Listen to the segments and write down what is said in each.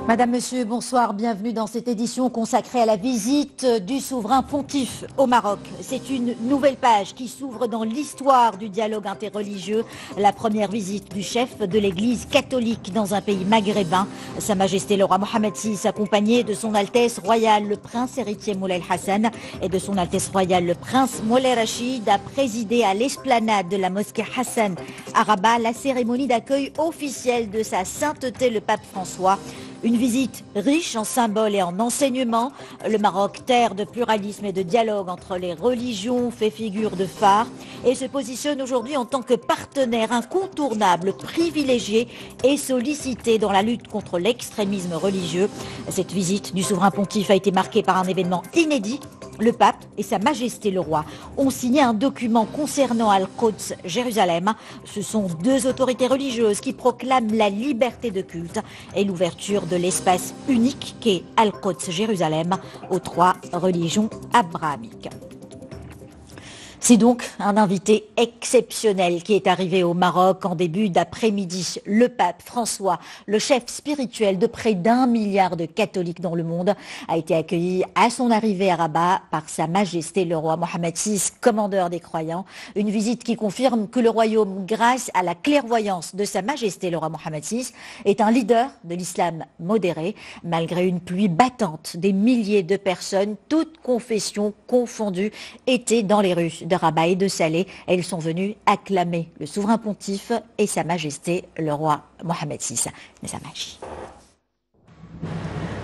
Madame, Monsieur, bonsoir. Bienvenue dans cette édition consacrée à la visite du souverain pontife au Maroc. C'est une nouvelle page qui s'ouvre dans l'histoire du dialogue interreligieux. La première visite du chef de l'Église catholique dans un pays maghrébin. Sa Majesté le roi Mohamed VI, accompagné de son Altesse royale le prince héritier Moulay Hassan et de son Altesse royale le prince Moulay Rachid, a présidé à l'esplanade de la mosquée Hassan à Rabat la cérémonie d'accueil officielle de sa sainteté le pape François. Une visite riche en symboles et en enseignements. Le Maroc, terre de pluralisme et de dialogue entre les religions, fait figure de phare et se positionne aujourd'hui en tant que partenaire incontournable, privilégié et sollicité dans la lutte contre l'extrémisme religieux. Cette visite du souverain pontife a été marquée par un événement inédit. Le pape et sa Majesté le roi ont signé un document concernant Al-Quds, Jérusalem. Ce sont deux autorités religieuses qui proclament la liberté de culte et l'ouverture de l'espace unique qu'est Al-Quds, Jérusalem, aux trois religions abrahamiques. C'est donc un invité exceptionnel qui est arrivé au Maroc en début d'après-midi. Le pape François, le chef spirituel de près d'1 milliard de catholiques dans le monde, a été accueilli à son arrivée à Rabat par sa Majesté le roi Mohamed VI, commandeur des croyants. Une visite qui confirme que le royaume, grâce à la clairvoyance de sa Majesté le roi Mohamed VI, est un leader de l'islam modéré. Malgré une pluie battante, des milliers de personnes, toutes confessions confondues, étaient dans les rues de Rabat et de Salé. Elles sont venues acclamer le souverain pontife et sa Majesté le roi Mohamed VI.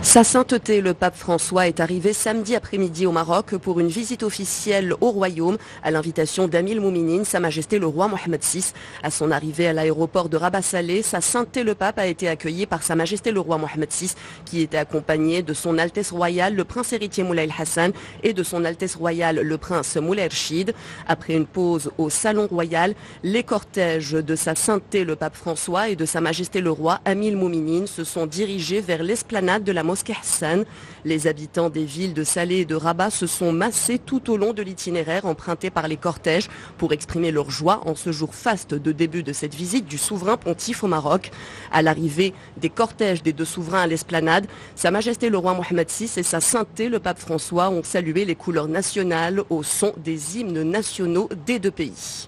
Sa sainteté, le pape François, est arrivé samedi après-midi au Maroc pour une visite officielle au royaume à l'invitation d'Amir Mouminin, sa Majesté le roi Mohamed VI. À son arrivée à l'aéroport de Rabat-Salé, sa sainteté le pape a été accueilli par sa Majesté le roi Mohamed VI, qui était accompagné de son Altesse royale le prince héritier Moulay Hassan et de son Altesse royale le prince Moulay Rachid. Après une pause au salon royal, les cortèges de sa sainteté le pape François et de sa Majesté le roi Amir Mouminin se sont dirigés vers l'esplanade de la mosquée Hassan. Les habitants des villes de Salé et de Rabat se sont massés tout au long de l'itinéraire emprunté par les cortèges pour exprimer leur joie en ce jour faste de début de cette visite du souverain pontife au Maroc. À l'arrivée des cortèges des deux souverains à l'esplanade, sa Majesté le roi Mohamed VI et sa sainteté le pape François ont salué les couleurs nationales au son des hymnes nationaux des deux pays.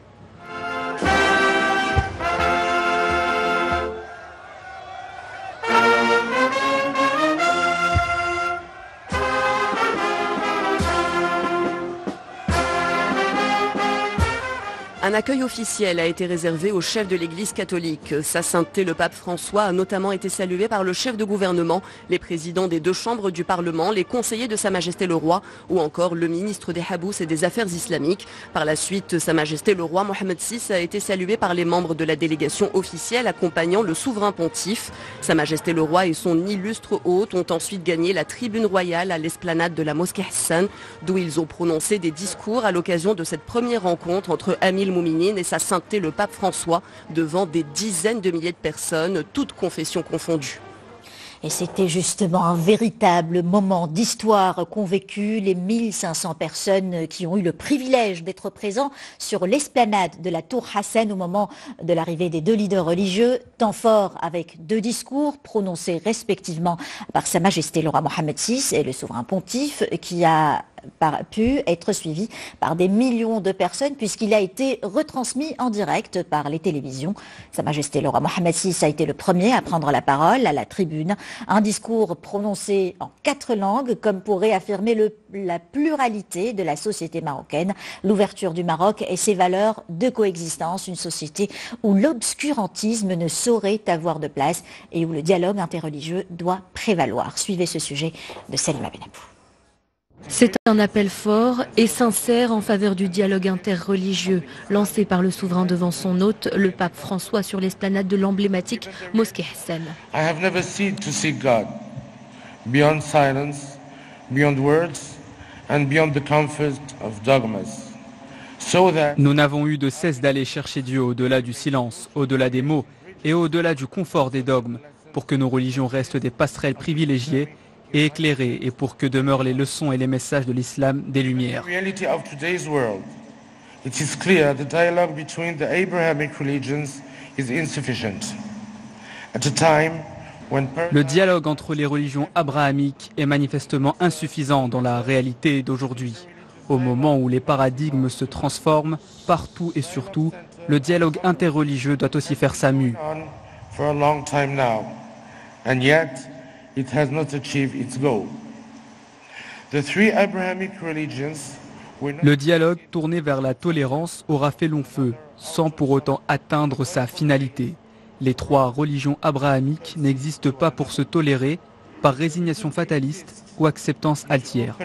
Un accueil officiel a été réservé au chef de l'Église catholique. Sa sainteté le pape François a notamment été salué par le chef de gouvernement, les présidents des deux chambres du Parlement, les conseillers de sa Majesté le roi ou encore le ministre des Habous et des Affaires islamiques. Par la suite, sa Majesté le roi Mohamed VI a été salué par les membres de la délégation officielle accompagnant le souverain pontife. Sa Majesté le roi et son illustre hôte ont ensuite gagné la tribune royale à l'esplanade de la mosquée Hassan, d'où ils ont prononcé des discours à l'occasion de cette première rencontre entre Amir Mouminin et sa sainteté le pape François devant des dizaines de milliers de personnes, toutes confessions confondues. Et c'était justement un véritable moment d'histoire qu'ont vécu les 1500 personnes qui ont eu le privilège d'être présents sur l'esplanade de la tour Hassan au moment de l'arrivée des deux leaders religieux. Temps fort avec deux discours prononcés respectivement par sa Majesté le roi Mohamed VI et le souverain pontife qui a pu être suivi par des millions de personnes puisqu'il a été retransmis en direct par les télévisions. Sa Majesté le roi Mohamed VI a été le premier à prendre la parole à la tribune. Un discours prononcé en 4 langues comme pour réaffirmer la pluralité de la société marocaine, l'ouverture du Maroc et ses valeurs de coexistence, une société où l'obscurantisme ne saurait avoir de place et où le dialogue interreligieux doit prévaloir. Suivez ce sujet de Salima Benabou. C'est un appel fort et sincère en faveur du dialogue interreligieux, lancé par le souverain devant son hôte, le pape François, sur l'esplanade de l'emblématique mosquée Hassan. I have never ceased to seek God, beyond silence, beyond words, and beyond the comfort of dogmas. Nous n'avons eu de cesse d'aller chercher Dieu au-delà du silence, au-delà des mots et au-delà du confort des dogmes, pour que nos religions restent des passerelles privilégiées et éclairées et pour que demeurent les leçons et les messages de l'islam des Lumières. It is clear the dialogue between the Abrahamic religions is insufficient. At a time Le dialogue entre les religions abrahamiques est manifestement insuffisant dans la réalité d'aujourd'hui. Au moment où les paradigmes se transforment, partout et surtout, le dialogue interreligieux doit aussi faire sa mue. Le dialogue tourné vers la tolérance aura fait long feu, sans pour autant atteindre sa finalité. Les trois religions abrahamiques n'existent pas pour se tolérer, par résignation fataliste ou acceptance altière.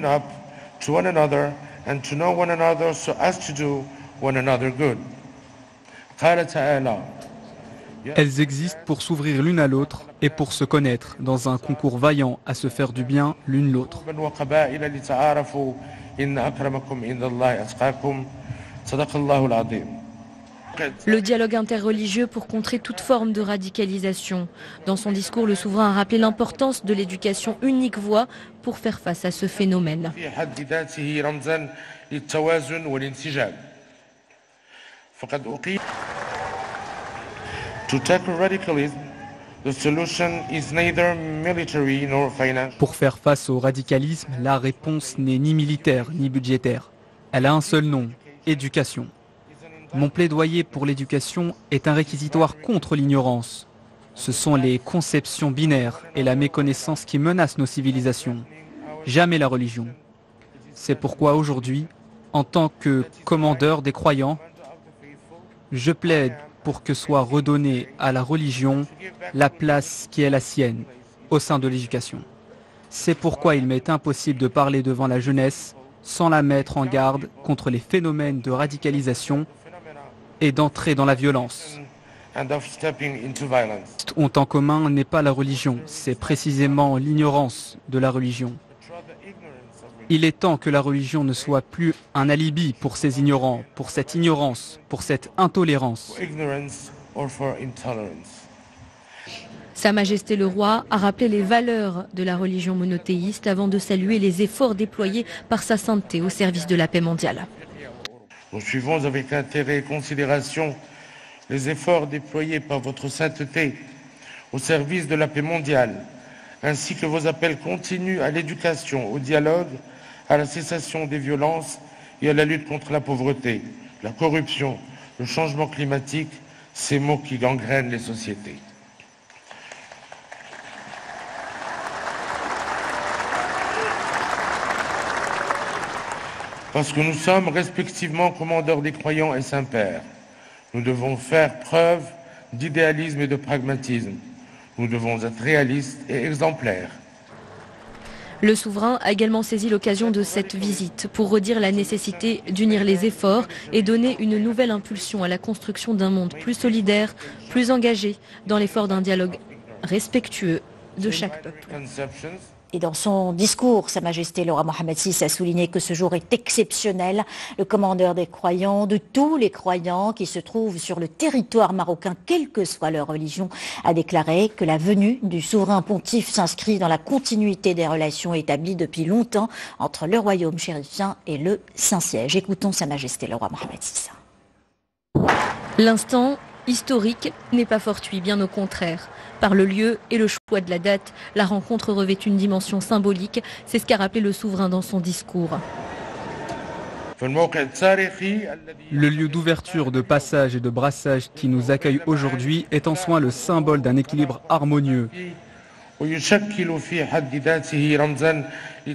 Elles existent pour s'ouvrir l'une à l'autre et pour se connaître dans un concours vaillant à se faire du bien l'une l'autre. Le dialogue interreligieux pour contrer toute forme de radicalisation. Dans son discours, le souverain a rappelé l'importance de l'éducation unique voie pour faire face à ce phénomène. Pour faire face au radicalisme, la réponse n'est ni militaire ni budgétaire. Elle a un seul nom, éducation. Mon plaidoyer pour l'éducation est un réquisitoire contre l'ignorance. Ce sont les conceptions binaires et la méconnaissance qui menacent nos civilisations. Jamais la religion. C'est pourquoi aujourd'hui, en tant que commandeur des croyants, je plaide pour que soit redonnée à la religion la place qui est la sienne au sein de l'éducation. C'est pourquoi il m'est impossible de parler devant la jeunesse sans la mettre en garde contre les phénomènes de radicalisation et d'entrer dans la violence. Ont en commun n'est pas la religion, c'est précisément l'ignorance de la religion. Il est temps que la religion ne soit plus un alibi pour ces ignorants, pour cette ignorance, pour cette intolérance. Sa Majesté le Roi a rappelé les valeurs de la religion monothéiste avant de saluer les efforts déployés par sa sainteté au service de la paix mondiale. Nous suivons avec intérêt et considération les efforts déployés par votre sainteté au service de la paix mondiale, ainsi que vos appels continus à l'éducation, au dialogue, à la cessation des violences et à la lutte contre la pauvreté, la corruption, le changement climatique, ces maux qui gangrènent les sociétés. Parce que nous sommes respectivement commandeurs des croyants et saints-pères, nous devons faire preuve d'idéalisme et de pragmatisme. Nous devons être réalistes et exemplaires. Le souverain a également saisi l'occasion de cette visite pour redire la nécessité d'unir les efforts et donner une nouvelle impulsion à la construction d'un monde plus solidaire, plus engagé dans l'effort d'un dialogue respectueux de chaque peuple. Et dans son discours, Sa Majesté le Roi Mohammed VI a souligné que ce jour est exceptionnel. Le commandeur des croyants, de tous les croyants qui se trouvent sur le territoire marocain, quelle que soit leur religion, a déclaré que la venue du souverain pontife s'inscrit dans la continuité des relations établies depuis longtemps entre le royaume chérifien et le Saint-Siège. Écoutons Sa Majesté le Roi Mohammed VI. L'instant historique n'est pas fortuit, bien au contraire. Par le lieu et le choix de la date, la rencontre revêt une dimension symbolique. C'est ce qu'a rappelé le souverain dans son discours. Le lieu d'ouverture, de passage et de brassage qui nous accueille aujourd'hui est en soi le symbole d'un équilibre harmonieux.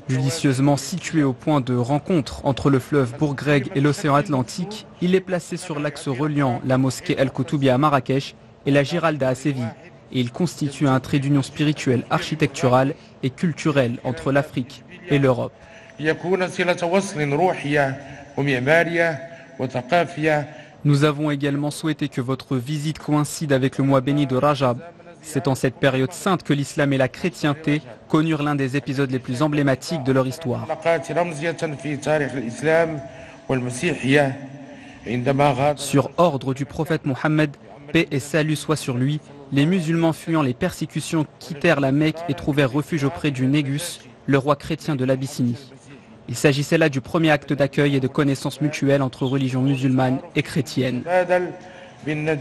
Judicieusement situé au point de rencontre entre le fleuve Bourgreg et l'océan Atlantique, il est placé sur l'axe reliant la mosquée El-Koutoubia à Marrakech et la Giralda à Séville. Et il constitue un trait d'union spirituelle, architecturale et culturelle entre l'Afrique et l'Europe. Nous avons également souhaité que votre visite coïncide avec le mois béni de Rajab. C'est en cette période sainte que l'islam et la chrétienté connurent l'un des épisodes les plus emblématiques de leur histoire. Sur ordre du prophète Mohammed, paix et salut soient sur lui, les musulmans fuyant les persécutions quittèrent la Mecque et trouvèrent refuge auprès du Négus, le roi chrétien de l'Abyssinie. Il s'agissait là du premier acte d'accueil et de connaissance mutuelle entre religions musulmanes et chrétiennes. Dans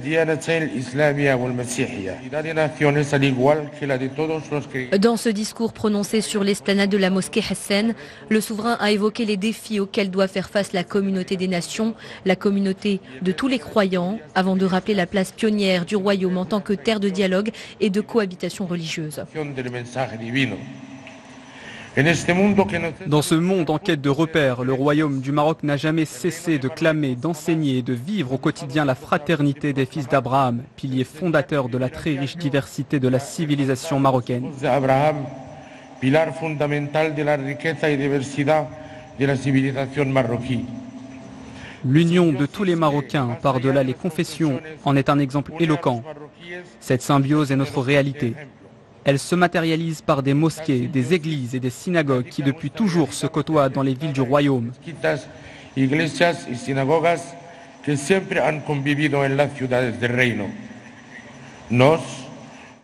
ce discours prononcé sur l'esplanade de la mosquée Hassan, le souverain a évoqué les défis auxquels doit faire face la communauté des nations, la communauté de tous les croyants, avant de rappeler la place pionnière du royaume en tant que terre de dialogue et de cohabitation religieuse. Dans ce monde en quête de repères, le royaume du Maroc n'a jamais cessé de clamer, d'enseigner et de vivre au quotidien la fraternité des fils d'Abraham, pilier fondateur de la très riche diversité de la civilisation marocaine. Pilar fundamental de la riqueza y diversidad de la civilización marroquí. L'union de tous les Marocains, par-delà les confessions, en est un exemple éloquent. Cette symbiose est notre réalité. Elle se matérialise par des mosquées, des églises et des synagogues qui depuis toujours se côtoient dans les villes du royaume.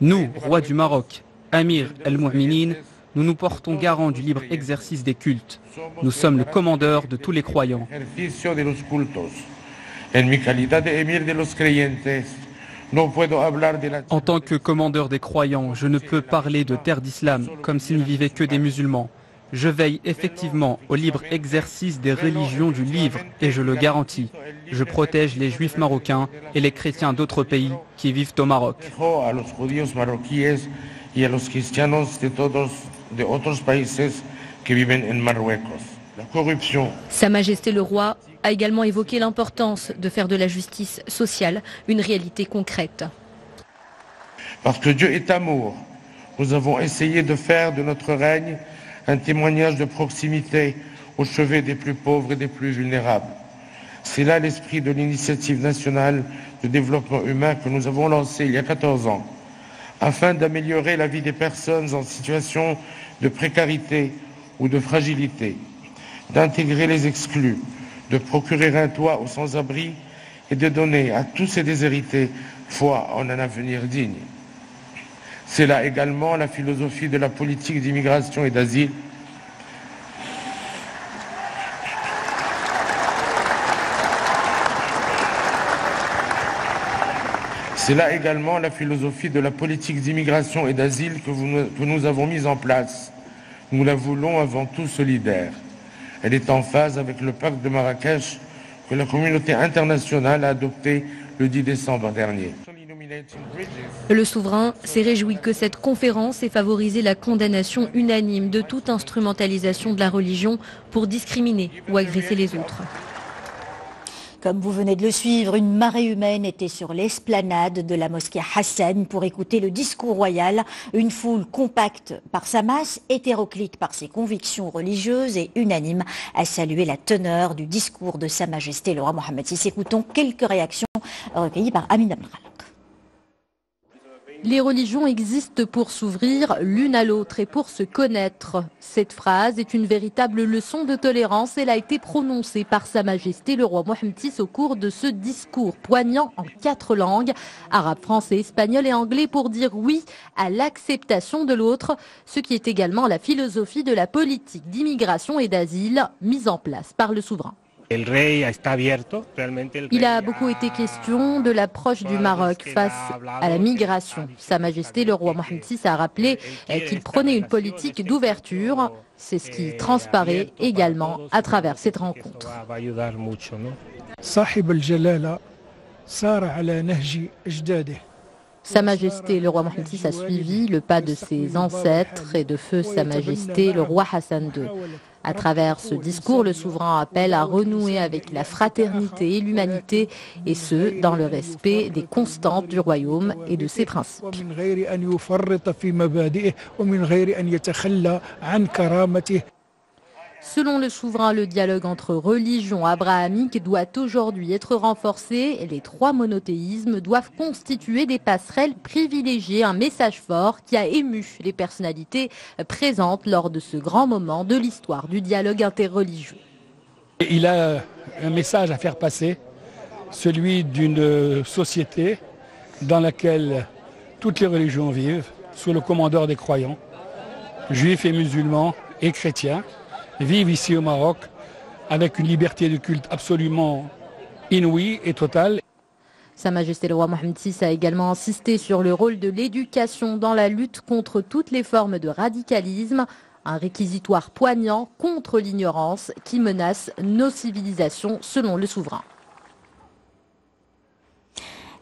Nous, rois du Maroc, Amir el-Mu'minin, nous nous portons garant du libre exercice des cultes. Nous sommes le commandeur de tous les croyants. En tant que commandeur des croyants, je ne peux parler de terre d'islam comme s'il n'y vivait que des musulmans. Je veille effectivement au libre exercice des religions du livre et je le garantis. Je protège les juifs marocains et les chrétiens d'autres pays qui vivent au Maroc. La corruption. Sa Majesté le Roi a également évoqué l'importance de faire de la justice sociale une réalité concrète. Parce que Dieu est amour, nous avons essayé de faire de notre règne un témoignage de proximité au chevet des plus pauvres et des plus vulnérables. C'est là l'esprit de l'initiative nationale de développement humain que nous avons lancée il y a 14 ans, afin d'améliorer la vie des personnes en situation de précarité ou de fragilité, d'intégrer les exclus, de procurer un toit aux sans-abri et de donner à tous ces déshérités foi en un avenir digne. C'est là également la philosophie de la politique d'immigration et d'asile. C'est là également la philosophie de la politique d'immigration et d'asile que nous avons mise en place. Nous la voulons avant tout solidaire. Elle est en phase avec le pacte de Marrakech que la communauté internationale a adopté le 10 décembre dernier. Le souverain s'est réjoui que cette conférence ait favorisé la condamnation unanime de toute instrumentalisation de la religion pour discriminer ou agresser les autres. Comme vous venez de le suivre, une marée humaine était sur l'esplanade de la mosquée Hassan pour écouter le discours royal. Une foule compacte par sa masse, hétéroclite par ses convictions religieuses et unanime à saluer la teneur du discours de Sa Majesté le roi Mohammed VI. Écoutons quelques réactions recueillies par Amin Abdelrahman. Les religions existent pour s'ouvrir l'une à l'autre et pour se connaître. Cette phrase est une véritable leçon de tolérance. Elle a été prononcée par Sa Majesté le roi Mohammed VI au cours de ce discours poignant en 4 langues, arabe, français, espagnol et anglais, pour dire oui à l'acceptation de l'autre, ce qui est également la philosophie de la politique d'immigration et d'asile mise en place par le souverain. Il a beaucoup été question de l'approche du Maroc face à la migration. Sa Majesté le roi Mohammed VI a rappelé qu'il prônait une politique d'ouverture. C'est ce qui transparaît également à travers cette rencontre. Sa Majesté le roi Mohammed VI a suivi le pas de ses ancêtres et de feu Sa Majesté le roi Hassan II. À travers ce discours, le souverain appelle à renouer avec la fraternité et l'humanité, et ce, dans le respect des constantes du royaume et de ses principes. Selon le souverain, le dialogue entre religions abrahamiques doit aujourd'hui être renforcé. Les 3 monothéismes doivent constituer des passerelles privilégiées, un message fort qui a ému les personnalités présentes lors de ce grand moment de l'histoire du dialogue interreligieux. Il a un message à faire passer, celui d'une société dans laquelle toutes les religions vivent, sous le commandeur des croyants, juifs et musulmans et chrétiens, vivent ici au Maroc avec une liberté de culte absolument inouïe et totale. Sa Majesté le roi Mohammed VI a également insisté sur le rôle de l'éducation dans la lutte contre toutes les formes de radicalisme, un réquisitoire poignant contre l'ignorance qui menace nos civilisations selon le souverain.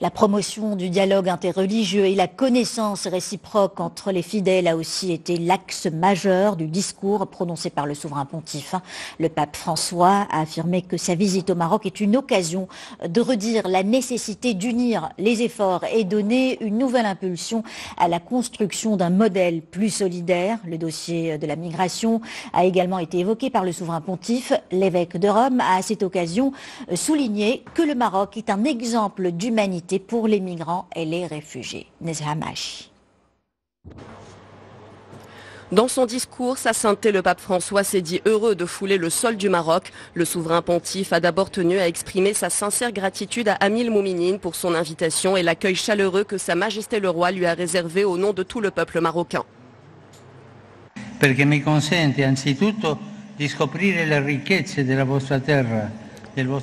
La promotion du dialogue interreligieux et la connaissance réciproque entre les fidèles a aussi été l'axe majeur du discours prononcé par le souverain pontife. Le pape François a affirmé que sa visite au Maroc est une occasion de redire la nécessité d'unir les efforts et donner une nouvelle impulsion à la construction d'un modèle plus solidaire. Le dossier de la migration a également été évoqué par le souverain pontife. L'évêque de Rome a à cette occasion souligné que le Maroc est un exemple d'humanité pour les migrants et les réfugiés. Nezha Machi. Dans son discours, Sa Sainteté le pape François s'est dit heureux de fouler le sol du Maroc. Le souverain pontife a d'abord tenu à exprimer sa sincère gratitude à Amil Mouminine pour son invitation et l'accueil chaleureux que Sa Majesté le roi lui a réservé au nom de tout le peuple marocain. Perché mi consente anzitutto di scoprire le ricchezze della vostra terra.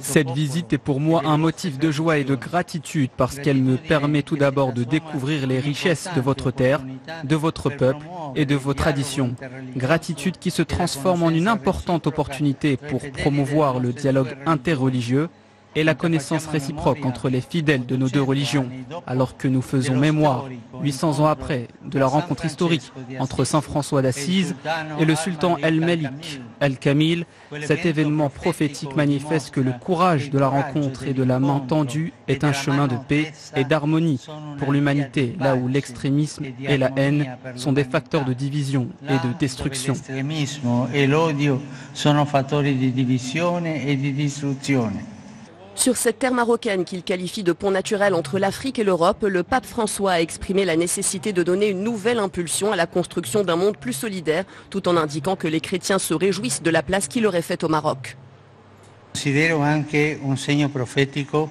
Cette visite est pour moi un motif de joie et de gratitude parce qu'elle me permet tout d'abord de découvrir les richesses de votre terre, de votre peuple et de vos traditions. Gratitude qui se transforme en une importante opportunité pour promouvoir le dialogue interreligieux et la connaissance réciproque entre les fidèles de nos deux religions, alors que nous faisons mémoire, 800 ans après, de la rencontre historique entre Saint François d'Assise et le sultan El-Melik El-Kamil. Cet événement prophétique manifeste que le courage de la rencontre et de la main tendue est un chemin de paix et d'harmonie pour l'humanité, là où l'extrémisme et la haine sont des facteurs de division et de destruction. Sur cette terre marocaine qu'il qualifie de pont naturel entre l'Afrique et l'Europe, le pape François a exprimé la nécessité de donner une nouvelle impulsion à la construction d'un monde plus solidaire, tout en indiquant que les chrétiens se réjouissent de la place qu'il aurait faite au Maroc. Considero anche un segno profetico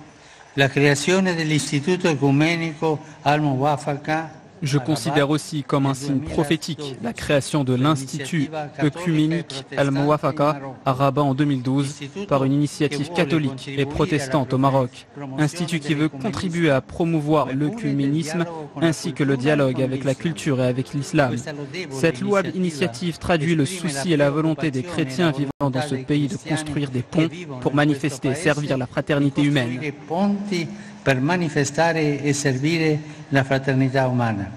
la creazione dell'Istituto Ecumenico Al-Muwafaqa. Je considère aussi comme un signe prophétique la création de l'Institut œcuménique Al-Muwafaqa à Rabat en 2012 par une initiative catholique et protestante au Maroc. Institut qui veut contribuer à promouvoir l'œcuménisme ainsi que le dialogue avec la culture et avec l'islam. Cette louable initiative traduit le souci et la volonté des chrétiens vivant dans ce pays de construire des ponts pour manifester et servir la fraternité humaine. Per manifestare e servire la fraternità umana.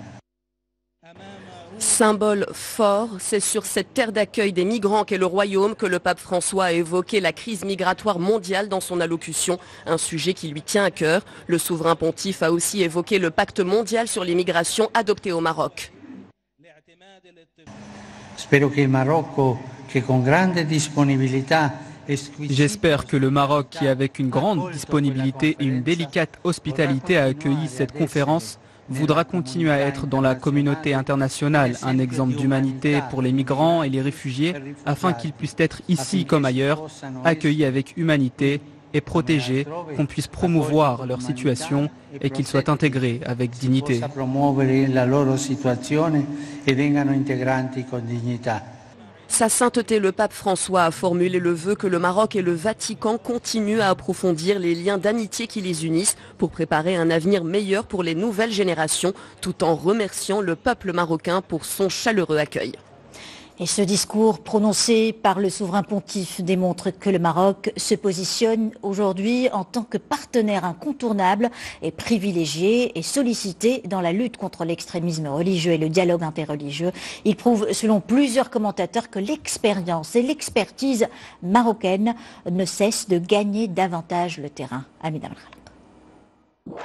Symbole fort, c'est sur cette terre d'accueil des migrants qu'est le royaume que le pape François a évoqué la crise migratoire mondiale dans son allocution, un sujet qui lui tient à cœur. Le souverain pontife a aussi évoqué le pacte mondial sur les migrations adopté au Maroc. Spero che il Marocco, che con grande disponibilità. J'espère que le Maroc, qui avec une grande disponibilité et une délicate hospitalité a accueilli cette conférence, voudra continuer à être dans la communauté internationale un exemple d'humanité pour les migrants et les réfugiés, afin qu'ils puissent être ici comme ailleurs, accueillis avec humanité et protégés, qu'on puisse promouvoir leur situation et qu'ils soient intégrés avec dignité. Sa Sainteté le pape François a formulé le vœu que le Maroc et le Vatican continuent à approfondir les liens d'amitié qui les unissent pour préparer un avenir meilleur pour les nouvelles générations, tout en remerciant le peuple marocain pour son chaleureux accueil. Et ce discours prononcé par le souverain pontife démontre que le Maroc se positionne aujourd'hui en tant que partenaire incontournable et privilégié et sollicité dans la lutte contre l'extrémisme religieux et le dialogue interreligieux. Il prouve, selon plusieurs commentateurs, que l'expérience et l'expertise marocaine ne cessent de gagner davantage le terrain. Amina Khaled.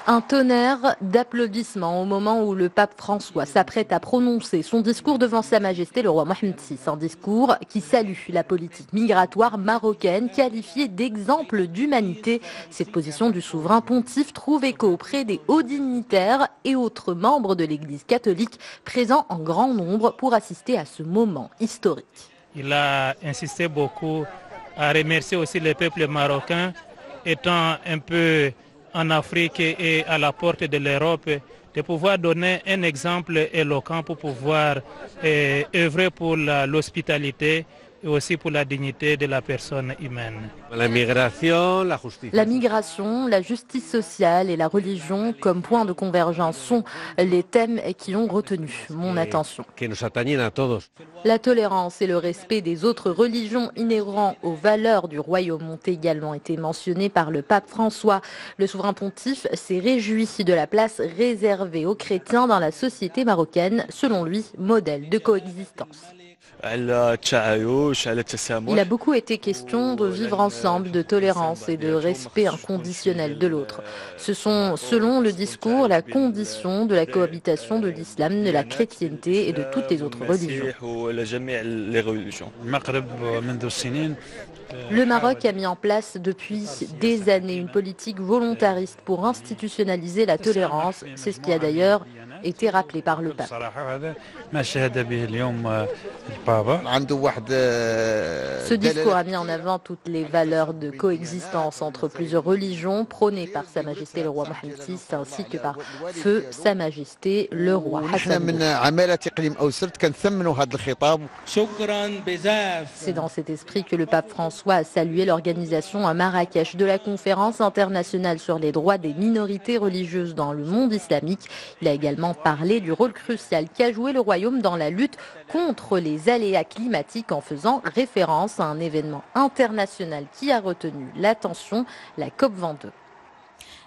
Un tonnerre d'applaudissements au moment où le pape François s'apprête à prononcer son discours devant Sa Majesté le roi Mohammed VI. Un discours qui salue la politique migratoire marocaine, qualifiée d'exemple d'humanité. Cette position du souverain pontife trouve écho auprès des hauts dignitaires et autres membres de l'Église catholique présents en grand nombre pour assister à ce moment historique. Il a insisté beaucoup à remercier aussi le peuple marocain, étant un peu en Afrique et à la porte de l'Europe, de pouvoir donner un exemple éloquent pour pouvoir œuvrer pour l'hospitalité, et aussi pour la dignité de la personne humaine. La migration, la justice sociale et la religion comme point de convergence sont les thèmes qui ont retenu mon attention. La tolérance et le respect des autres religions inhérents aux valeurs du royaume ont également été mentionnés par le pape François. Le souverain pontife s'est réjoui de la place réservée aux chrétiens dans la société marocaine, selon lui, modèle de coexistence. Il a beaucoup été question de vivre ensemble, de tolérance et de respect inconditionnel de l'autre. Ce sont, selon le discours, la condition de la cohabitation de l'islam, de la chrétienté et de toutes les autres religions. Le Maroc a mis en place depuis des années une politique volontariste pour institutionnaliser la tolérance. C'est ce qui a d'ailleurs été rappelé par le pape. Ce discours a mis en avant toutes les valeurs de coexistence entre plusieurs religions prônées par Sa Majesté le roi Mohammed VI ainsi que par feu Sa Majesté le roi Hassan II. C'est dans cet esprit que le pape François a salué l'organisation à Marrakech de la conférence internationale sur les droits des minorités religieuses dans le monde islamique. Il a également parlé du rôle crucial qu'a joué le royaume dans la lutte contre les aléas climatiques en faisant référence à un événement international qui a retenu l'attention, la COP22.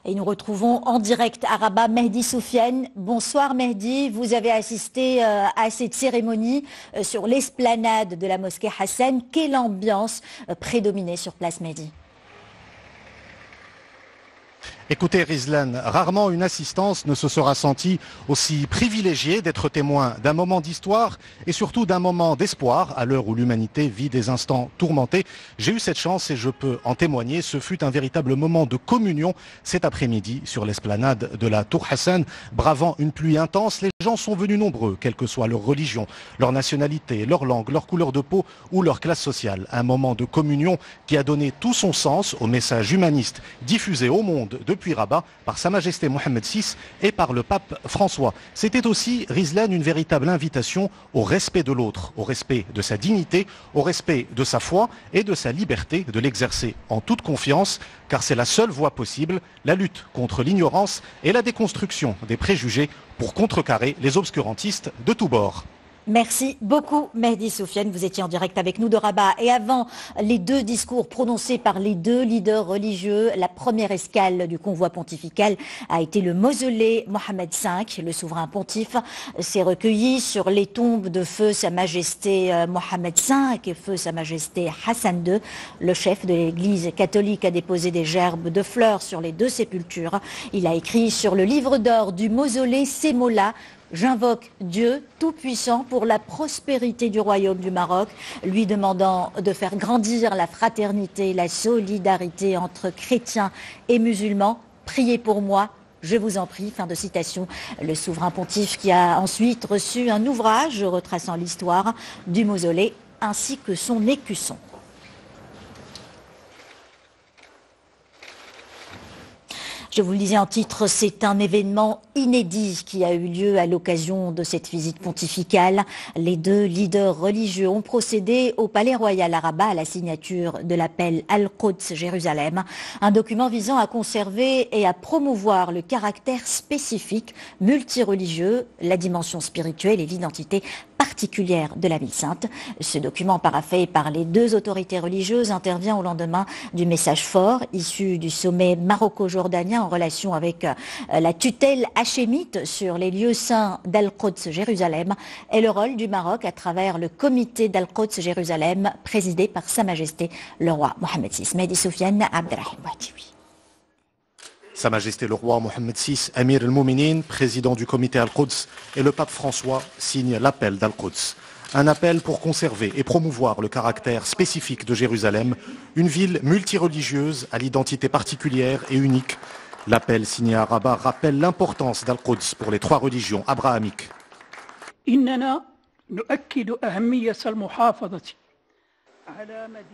Et nous retrouvons en direct à Rabat Mehdi Soufiane. Bonsoir Mehdi, vous avez assisté à cette cérémonie sur l'esplanade de la mosquée Hassan. Quelle ambiance prédominait sur place Mehdi ? Écoutez Rizlan, rarement une assistance ne se sera sentie aussi privilégiée d'être témoin d'un moment d'histoire et surtout d'un moment d'espoir à l'heure où l'humanité vit des instants tourmentés. J'ai eu cette chance et je peux en témoigner. Ce fut un véritable moment de communion cet après-midi sur l'esplanade de la Tour Hassan. Bravant une pluie intense, les gens sont venus nombreux, quelle que soit leur religion, leur nationalité, leur langue, leur couleur de peau ou leur classe sociale. Un moment de communion qui a donné tout son sens au message humaniste diffusé au monde depuis Rabat par Sa Majesté Mohammed VI et par le pape François. C'était aussi, Rizlan, une véritable invitation au respect de l'autre, au respect de sa dignité, au respect de sa foi et de sa liberté de l'exercer en toute confiance, car c'est la seule voie possible, la lutte contre l'ignorance et la déconstruction des préjugés pour contrecarrer les obscurantistes de tous bords. Merci beaucoup Mehdi Soufiane, vous étiez en direct avec nous de Rabat. Et avant les deux discours prononcés par les deux leaders religieux, la première escale du convoi pontifical a été le mausolée Mohammed V. Le souverain pontife s'est recueilli sur les tombes de feu Sa Majesté Mohammed V et feu Sa Majesté Hassan II. Le chef de l'église catholique a déposé des gerbes de fleurs sur les deux sépultures. Il a écrit sur le livre d'or du mausolée ces mots-là: j'invoque Dieu Tout-Puissant pour la prospérité du royaume du Maroc, lui demandant de faire grandir la fraternité, la solidarité entre chrétiens et musulmans. Priez pour moi, je vous en prie. Fin de citation. Le souverain pontife qui a ensuite reçu un ouvrage retraçant l'histoire du mausolée ainsi que son écusson. Je vous le disais en titre, c'est un événement inédit qui a eu lieu à l'occasion de cette visite pontificale. Les deux leaders religieux ont procédé au Palais Royal à Rabat à la signature de l'appel Al-Quds Jérusalem, un document visant à conserver et à promouvoir le caractère spécifique, multireligieux, la dimension spirituelle et l'identité particulière de la ville sainte. Ce document paraphé par les deux autorités religieuses intervient au lendemain du message fort issu du sommet maroco-jordanien en relation avec la tutelle hachémite sur les lieux saints d'Al-Quds Jérusalem et le rôle du Maroc à travers le comité d'Al-Quds Jérusalem présidé par Sa Majesté le roi Mohammed VI. Mehdi Soufiane, Abdelrahim Bouatiwi. Sa Majesté le roi Mohammed VI, Amir al-Mouminin, président du comité Al-Quds, et le pape François signent l'appel d'Al-Quds. Un appel pour conserver et promouvoir le caractère spécifique de Jérusalem, une ville multireligieuse à l'identité particulière et unique. L'appel signé à Rabat rappelle l'importance d'Al-Quds pour les trois religions abrahamiques.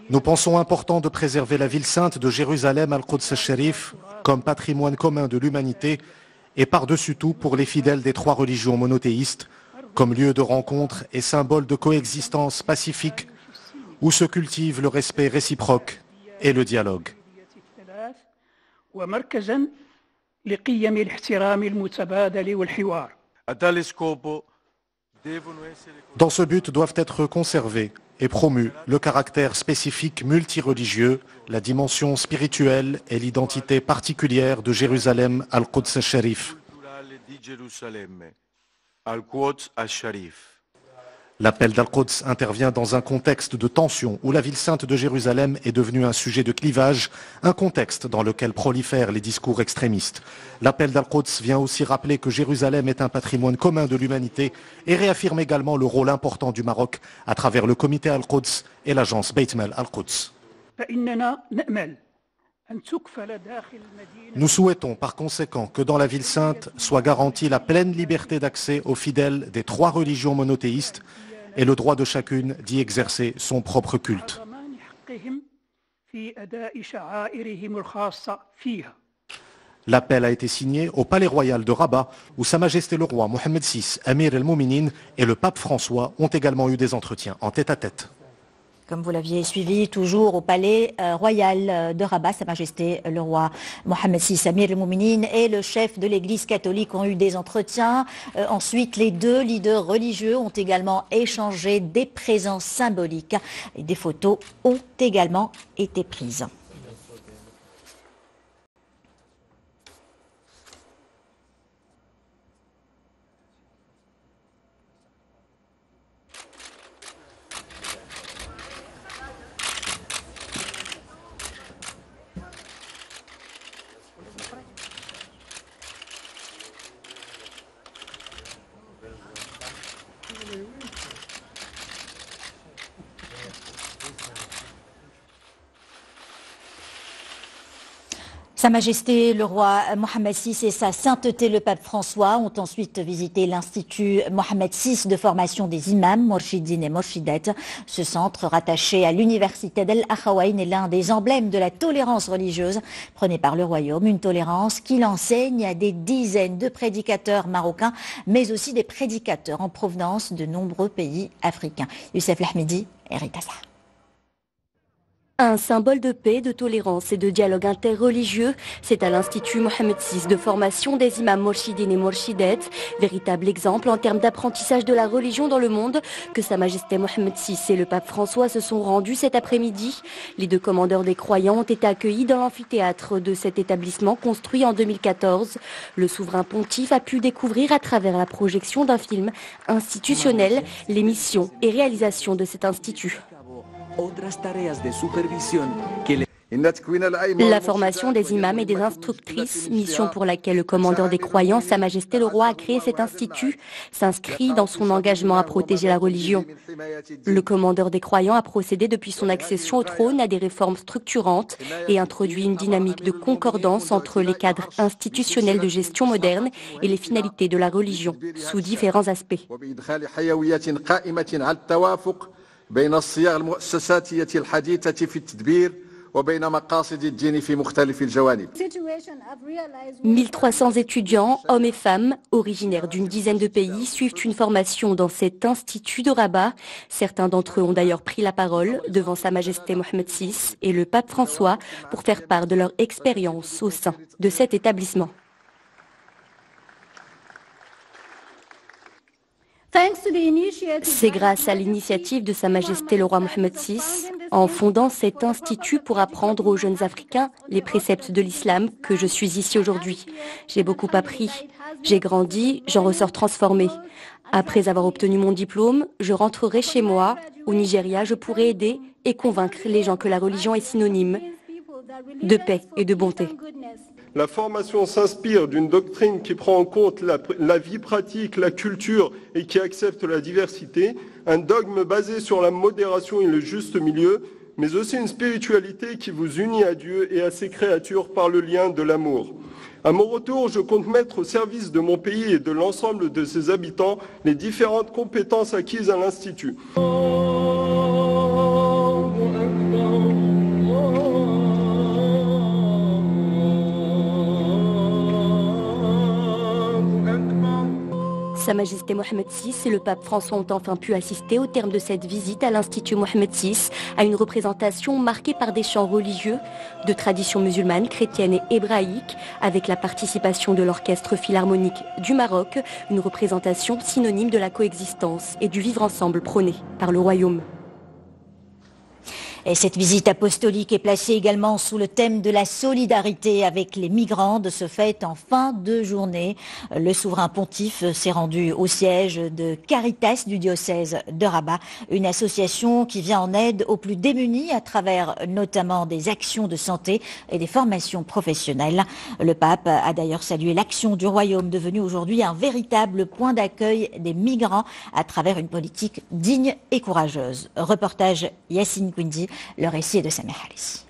Nous pensons important de préserver la ville sainte de Jérusalem, Al-Quds al-Sharif, comme patrimoine commun de l'humanité et par-dessus tout pour les fidèles des trois religions monothéistes, comme lieu de rencontre et symbole de coexistence pacifique où se cultive le respect réciproque et le dialogue. Dans ce but doivent être conservés et promus le caractère spécifique multireligieux, la dimension spirituelle et l'identité particulière de Jérusalem al-Quds al-Sharif. L'appel d'Al-Quds intervient dans un contexte de tension où la ville sainte de Jérusalem est devenue un sujet de clivage, un contexte dans lequel prolifèrent les discours extrémistes. L'appel d'Al-Quds vient aussi rappeler que Jérusalem est un patrimoine commun de l'humanité et réaffirme également le rôle important du Maroc à travers le comité Al-Quds et l'agence Beit Mal Al-Quds. Nous souhaitons par conséquent que dans la ville sainte soit garantie la pleine liberté d'accès aux fidèles des 3 religions monothéistes et le droit de chacune d'y exercer son propre culte. L'appel a été signé au Palais Royal de Rabat où Sa Majesté le Roi Mohammed VI, Amir el-Mouminin et le Pape François ont également eu des entretiens en tête-à-tête. Comme vous l'aviez suivi, toujours au Palais Royal de Rabat, Sa Majesté le Roi Mohammed VI, Amir el-Mouminin et le chef de l'Église catholique ont eu des entretiens. Ensuite, les 2 leaders religieux ont également échangé des présences symboliques et des photos ont également été prises. Sa Majesté le Roi Mohammed VI et Sa Sainteté le Pape François ont ensuite visité l'Institut Mohammed VI de formation des imams, Morshidines et Morshidettes. Ce centre rattaché à l'Université d'Al-Akhawaïn est l'un des emblèmes de la tolérance religieuse prônée par le Royaume, une tolérance qu'il enseigne à des dizaines de prédicateurs marocains, mais aussi des prédicateurs en provenance de nombreux pays africains. Youssef Lahmidi et Rita Sarr. Un symbole de paix, de tolérance et de dialogue interreligieux, c'est à l'Institut Mohammed VI de formation des imams Morshidines et Morshidettes, véritable exemple en termes d'apprentissage de la religion dans le monde, que Sa Majesté Mohammed VI et le Pape François se sont rendus cet après-midi. Les 2 commandeurs des croyants ont été accueillis dans l'amphithéâtre de cet établissement construit en 2014. Le souverain pontife a pu découvrir à travers la projection d'un film institutionnel les missions et réalisations de cet institut. La formation des imams et des instructrices, mission pour laquelle le commandeur des croyants, Sa Majesté le Roi, a créé cet institut, s'inscrit dans son engagement à protéger la religion. Le commandeur des croyants a procédé depuis son accession au trône à des réformes structurantes et introduit une dynamique de concordance entre les cadres institutionnels de gestion moderne et les finalités de la religion, sous différents aspects. بين الصياغ المؤسساتية الحديثة في التدبير وبين مقاصد الدين في مختلف الجوانب. 1300 étudiants, hommes et femmes, originaires d'une dizaine de pays, suivent une formation dans cet institut de Rabat. Certains d'entre eux ont d'ailleurs pris la parole devant Sa Majesté Mohammed VI et le Pape François pour faire part de leur expérience au sein de cet établissement. C'est grâce à l'initiative de Sa Majesté le Roi Mohammed VI, en fondant cet institut pour apprendre aux jeunes Africains les préceptes de l'islam, que je suis ici aujourd'hui. J'ai beaucoup appris, j'ai grandi, j'en ressors transformée. Après avoir obtenu mon diplôme, je rentrerai chez moi. Au Nigeria, je pourrai aider et convaincre les gens que la religion est synonyme de paix et de bonté. La formation s'inspire d'une doctrine qui prend en compte la vie pratique, la culture et qui accepte la diversité, un dogme basé sur la modération et le juste milieu, mais aussi une spiritualité qui vous unit à Dieu et à ses créatures par le lien de l'amour. À mon retour, je compte mettre au service de mon pays et de l'ensemble de ses habitants les différentes compétences acquises à l'Institut. Sa Majesté Mohamed VI et le pape François ont enfin pu assister au terme de cette visite à l'Institut Mohamed VI à une représentation marquée par des chants religieux de tradition musulmane, chrétienne et hébraïque, avec la participation de l'Orchestre Philharmonique du Maroc, une représentation synonyme de la coexistence et du vivre ensemble prôné par le royaume. Et cette visite apostolique est placée également sous le thème de la solidarité avec les migrants. De ce fait, en fin de journée, le souverain pontife s'est rendu au siège de Caritas du diocèse de Rabat, une association qui vient en aide aux plus démunis à travers notamment des actions de santé et des formations professionnelles. Le pape a d'ailleurs salué l'action du royaume, devenu aujourd'hui un véritable point d'accueil des migrants à travers une politique digne et courageuse. Reportage Yassine Koundi. Le récit est de Sameh Halis.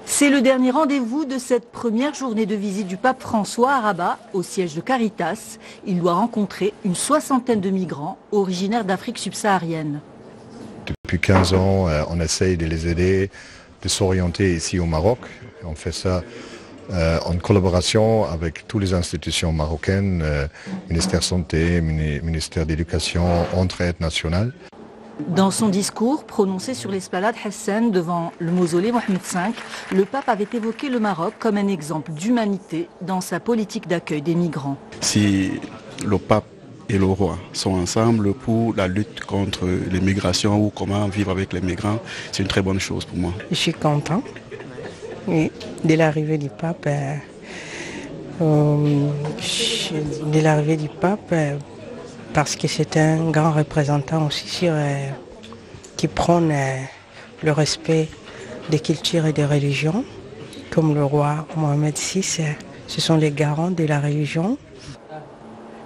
C'est le dernier rendez-vous de cette première journée de visite du pape François à Rabat, au siège de Caritas. Il doit rencontrer une soixantaine de migrants originaires d'Afrique subsaharienne. Depuis 15 ans, on essaye de les aider, de s'orienter ici au Maroc. On fait ça en collaboration avec toutes les institutions marocaines, ministère santé, ministère d'éducation, Entraide nationale. Dans son discours prononcé sur l'esplanade Hassan devant le mausolée Mohamed V, le pape avait évoqué le Maroc comme un exemple d'humanité dans sa politique d'accueil des migrants. Si le pape et le roi sont ensemble pour la lutte contre les migrations ou comment vivre avec les migrants, c'est une très bonne chose pour moi. Je suis content oui, de l'arrivée du pape. Parce que c'est un grand représentant aussi qui prône le respect des cultures et des religions. Comme le roi Mohamed VI, ce sont les garants de la religion.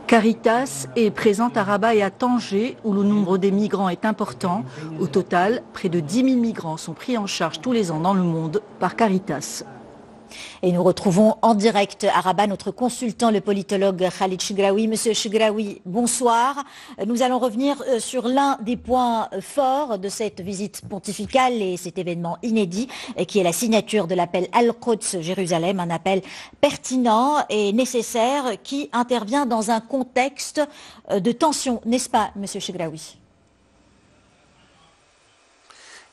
Caritas est présente à Rabat et à Tanger, où le nombre des migrants est important. Au total, près de 10 000 migrants sont pris en charge tous les ans dans le monde par Caritas. Et nous retrouvons en direct à Rabat notre consultant, le politologue Khalid Chegraoui. Monsieur Chegraoui, bonsoir. Nous allons revenir sur l'un des points forts de cette visite pontificale et cet événement inédit qui est la signature de l'appel Al-Quds Jérusalem, un appel pertinent et nécessaire qui intervient dans un contexte de tension, n'est-ce pas, monsieur Chegraoui ?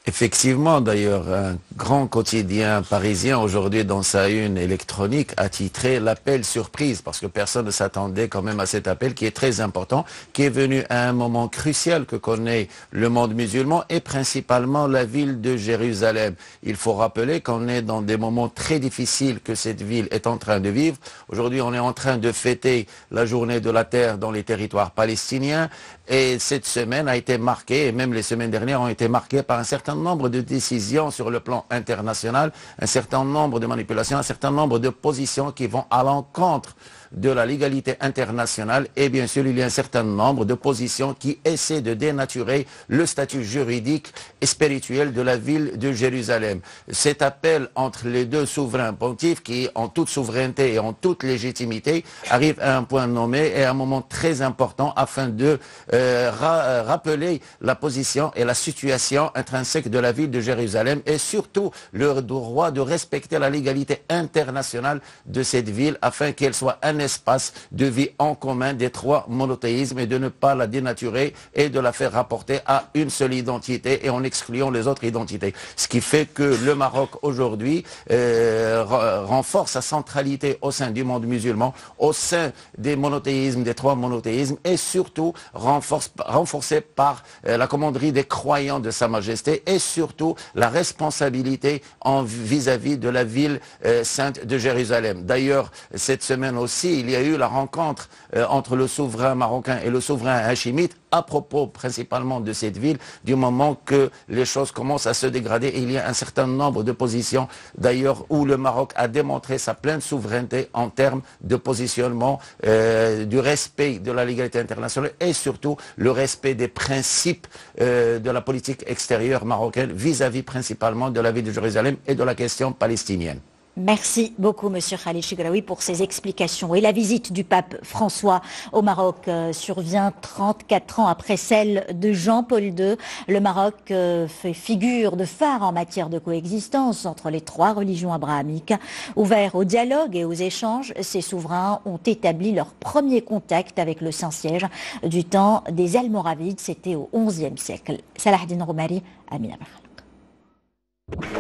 Effectivement, d'ailleurs, un grand quotidien parisien aujourd'hui dans sa une électronique a titré l'appel surprise parce que personne ne s'attendait quand même à cet appel qui est très important, qui est venu à un moment crucial que connaît le monde musulman et principalement la ville de Jérusalem. Il faut rappeler qu'on est dans des moments très difficiles que cette ville est en train de vivre. Aujourd'hui, on est en train de fêter la journée de la terre dans les territoires palestiniens et cette semaine a été marquée, et même les semaines dernières ont été marquées par un certain nombre de décisions sur le plan international, un certain nombre de manipulations, un certain nombre de positions qui vont à l'encontre de la légalité internationale et bien sûr il y a un certain nombre de positions qui essaient de dénaturer le statut juridique et spirituel de la ville de Jérusalem. Cet appel entre les deux souverains pontifes qui en toute souveraineté et en toute légitimité arrive à un point nommé et à un moment très important afin de rappeler la position et la situation intrinsèque de la ville de Jérusalem et surtout le droit de respecter la légalité internationale de cette ville afin qu'elle soit un espace de vie en commun des trois monothéismes et de ne pas la dénaturer et de la faire rapporter à une seule identité et en excluant les autres identités. Ce qui fait que le Maroc aujourd'hui renforce sa centralité au sein du monde musulman, au sein des monothéismes, des trois monothéismes et surtout renforcé par la commanderie des croyants de Sa Majesté et surtout la responsabilité vis-à-vis de la ville sainte de Jérusalem. D'ailleurs, cette semaine aussi, il y a eu la rencontre entre le souverain marocain et le souverain hachimite à propos principalement de cette ville, du moment que les choses commencent à se dégrader. Et il y a un certain nombre de positions, d'ailleurs, où le Maroc a démontré sa pleine souveraineté en termes de positionnement, du respect de la légalité internationale et surtout le respect des principes de la politique extérieure marocaine vis-à-vis principalement de la ville de Jérusalem et de la question palestinienne. Merci beaucoup, Monsieur Khalid Chigraoui, pour ces explications. Et la visite du pape François au Maroc survient 34 ans après celle de Jean-Paul II. Le Maroc fait figure de phare en matière de coexistence entre les trois religions abrahamiques. Ouvert au dialogue et aux échanges, ces souverains ont établi leur premier contact avec le Saint-Siège du temps des Almoravides. C'était au XIe siècle. Salahdine Roumari, Amina Bahal.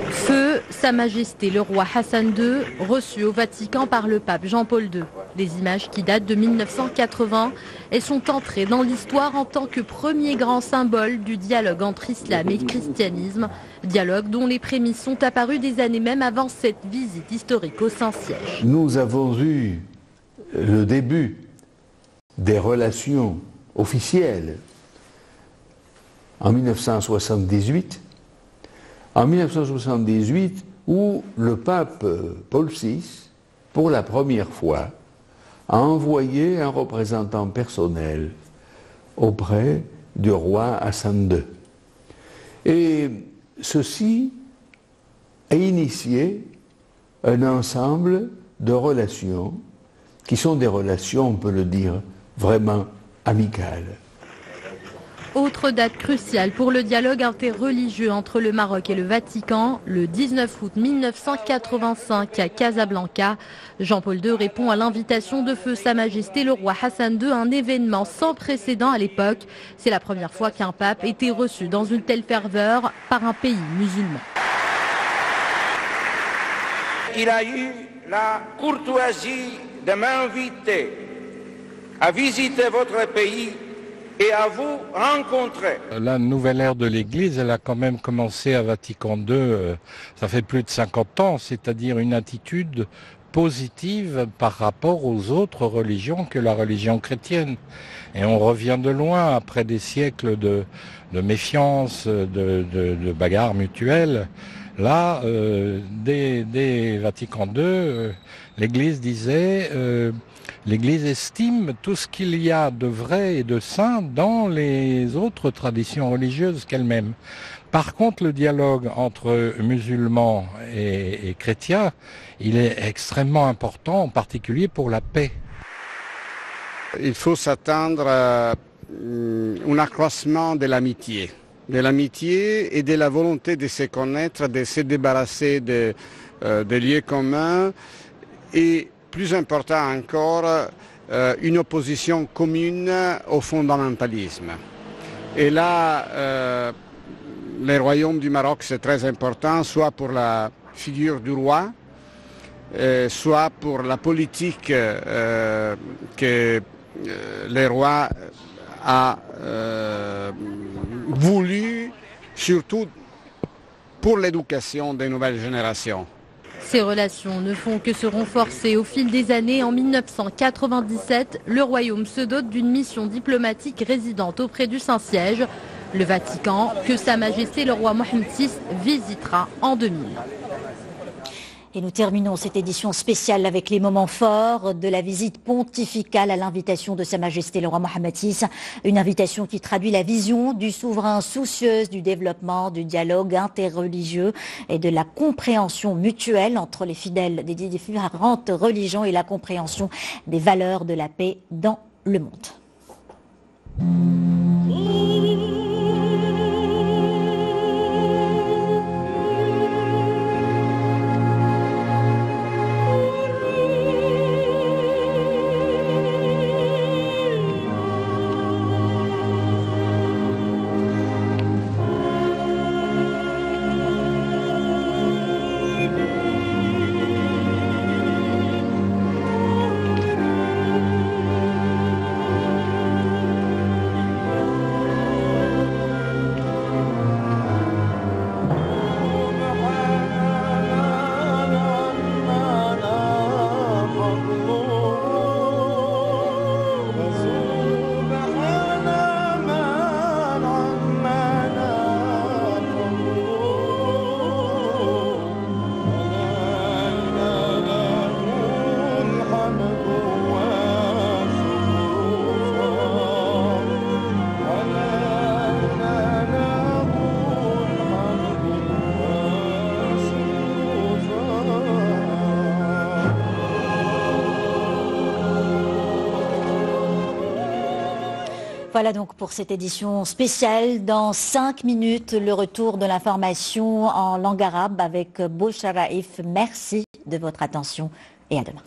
Feu, Sa Majesté le roi Hassan II, reçu au Vatican par le pape Jean-Paul II. Des images qui datent de 1980 et sont entrées dans l'histoire en tant que premier grand symbole du dialogue entre islam et christianisme. Dialogue dont les prémices sont apparues des années même avant cette visite historique au Saint-Siège. Nous avons eu le début des relations officielles en 1978. En 1978, où le pape Paul VI, pour la première fois, a envoyé un représentant personnel auprès du roi Hassan II. Et ceci a initié un ensemble de relations qui sont des relations, on peut le dire, vraiment amicales. Autre date cruciale pour le dialogue interreligieux entre le Maroc et le Vatican, le 19 août 1985 à Casablanca. Jean-Paul II répond à l'invitation de feu Sa Majesté le roi Hassan II, un événement sans précédent à l'époque. C'est la première fois qu'un pape était reçu dans une telle ferveur par un pays musulman. Il a eu la courtoisie de m'inviter à visiter votre pays et à vous rencontrer. La nouvelle ère de l'Église, elle a quand même commencé à Vatican II, ça fait plus de 50 ans, c'est-à-dire une attitude positive par rapport aux autres religions que la religion chrétienne. Et on revient de loin, après des siècles de méfiance, de bagarres mutuelles. Là, dès Vatican II, l'Église disait... L'Église estime tout ce qu'il y a de vrai et de saint dans les autres traditions religieuses qu'elle-même. Par contre, le dialogue entre musulmans et chrétiens, il est extrêmement important, en particulier pour la paix. Il faut s'attendre à un accroissement de l'amitié et de la volonté de se connaître, de se débarrasser des lieux communs et plus important encore, une opposition commune au fondamentalisme. Et là, le royaume du Maroc, c'est très important, soit pour la figure du roi, soit pour la politique que le roi a voulu, surtout pour l'éducation des nouvelles générations. Ces relations ne font que se renforcer au fil des années. En 1997, le royaume se dote d'une mission diplomatique résidente auprès du Saint-Siège, le Vatican, que Sa Majesté le roi Mohammed VI visitera en 2000. Et nous terminons cette édition spéciale avec les moments forts de la visite pontificale à l'invitation de Sa Majesté le roi Mohammed VI. Une invitation qui traduit la vision du souverain soucieuse du développement, du dialogue interreligieux et de la compréhension mutuelle entre les fidèles des différentes religions et la compréhension des valeurs de la paix dans le monde. Voilà donc pour cette édition spéciale. Dans 5 minutes, le retour de l'information en langue arabe avec Bouchra Raif. Merci de votre attention et à demain.